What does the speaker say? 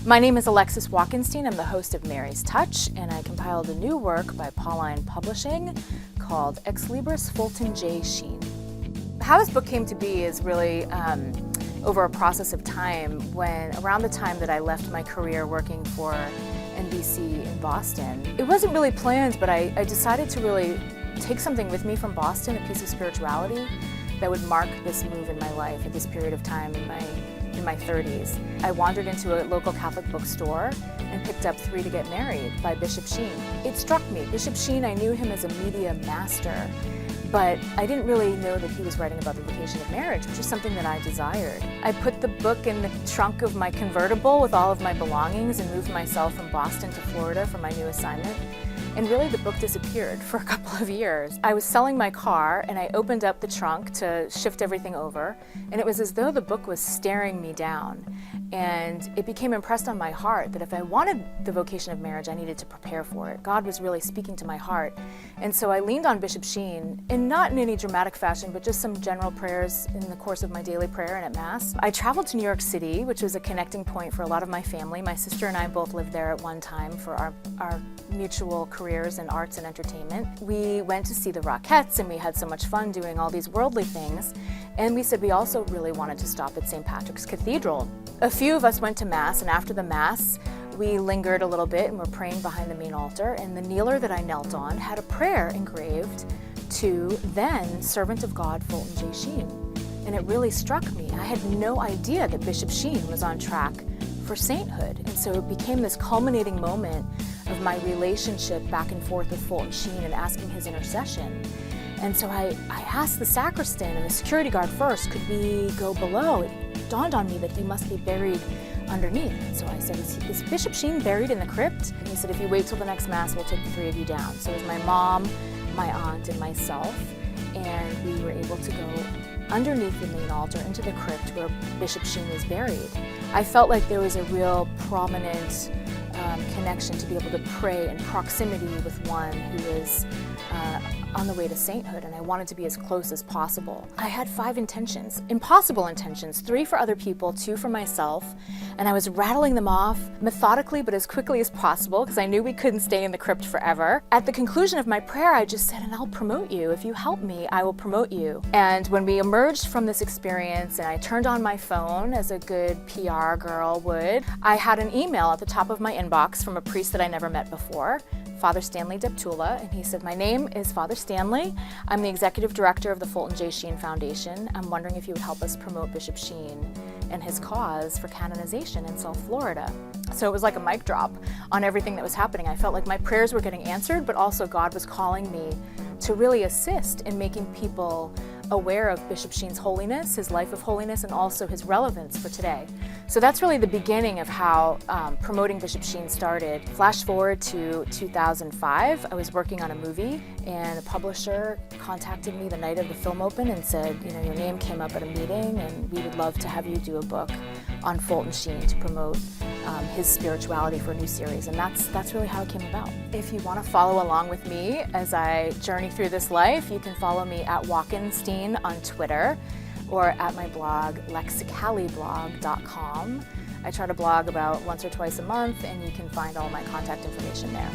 My name is Alexis Walkenstein. I'm the host of Mary's Touch, and I compiled a new work by Pauline Publishing called Libris, Fulton J. Sheen. How this book came to be is really over a process of time when, around the time that I left my career working for NBC in Boston, it wasn't really planned, but I decided to really take something with me from Boston, a piece of spirituality that would mark this move in my life at this period of time in my 30s. I wandered into a local Catholic bookstore and picked up 3 to Get Married by Bishop Sheen. It struck me. Bishop Sheen, I knew him as a media master, but I didn't really know that he was writing about the vocation of marriage, which is something that I desired. I put the book in the trunk of my convertible with all of my belongings and moved myself from Boston to Florida for my new assignment. And really the book disappeared for a couple of years. I was selling my car and I opened up the trunk to shift everything over, and it was as though the book was staring me down. And it became impressed on my heart that if I wanted the vocation of marriage, I needed to prepare for it. God was really speaking to my heart. And so I leaned on Bishop Sheen, and not in any dramatic fashion, but just some general prayers in the course of my daily prayer and at Mass. I traveled to New York City, which was a connecting point for a lot of my family. My sister and I both lived there at one time for our mutual careers in arts and entertainment. We went to see the Rockettes, and we had so much fun doing all these worldly things. And we said we also really wanted to stop at St. Patrick's Cathedral. A few of us went to Mass, and after the Mass, we lingered a little bit and were praying behind the main altar, and the kneeler that I knelt on had a prayer engraved to then servant of God Fulton J. Sheen. And it really struck me. I had no idea that Bishop Sheen was on track for sainthood. And so it became this culminating moment of my relationship back and forth with Fulton Sheen and asking his intercession. And so I asked the sacristan and the security guard first, could we go below? It dawned on me that he must be buried underneath. And so I said, is Bishop Sheen buried in the crypt? And he said, if you wait till the next Mass, we'll take the 3 of you down. So it was my mom, my aunt, and myself, and we were able to go underneath the main altar into the crypt where Bishop Sheen is buried. I felt like there was a real prominent connection to be able to pray in proximity with one who is on the way to sainthood, and I wanted to be as close as possible. I had 5 intentions, impossible intentions, 3 for other people, 2 for myself, and I was rattling them off methodically but as quickly as possible because I knew we couldn't stay in the crypt forever. At the conclusion of my prayer, I just said, and I'll promote you. If you help me, I will promote you. And when we emerged from this experience and I turned on my phone as a good PR girl would, I had an email at the top of my inbox from a priest that I never met before, Father Stanley Deptula, and he said, my name is Father Stanley. I'm the executive director of the Fulton J. Sheen Foundation. I'm wondering if you would help us promote Bishop Sheen and his cause for canonization in South Florida. So it was like a mic drop on everything that was happening. I felt like my prayers were getting answered, but also God was calling me to really assist in making people aware of Bishop Sheen's holiness, his life of holiness, and also his relevance for today. So that's really the beginning of how promoting Bishop Sheen started. Flash forward to 2005, I was working on a movie, and a publisher contacted me the night of the film open and said, you know, your name came up at a meeting and we would love to have you do a book on Fulton Sheen to promote his spirituality for a new series, and that's really how it came about. If you want to follow along with me as I journey through this life, you can follow me at Walkenstein on Twitter or at my blog, lexicaliblog.com. I try to blog about once or twice a month, and you can find all my contact information there.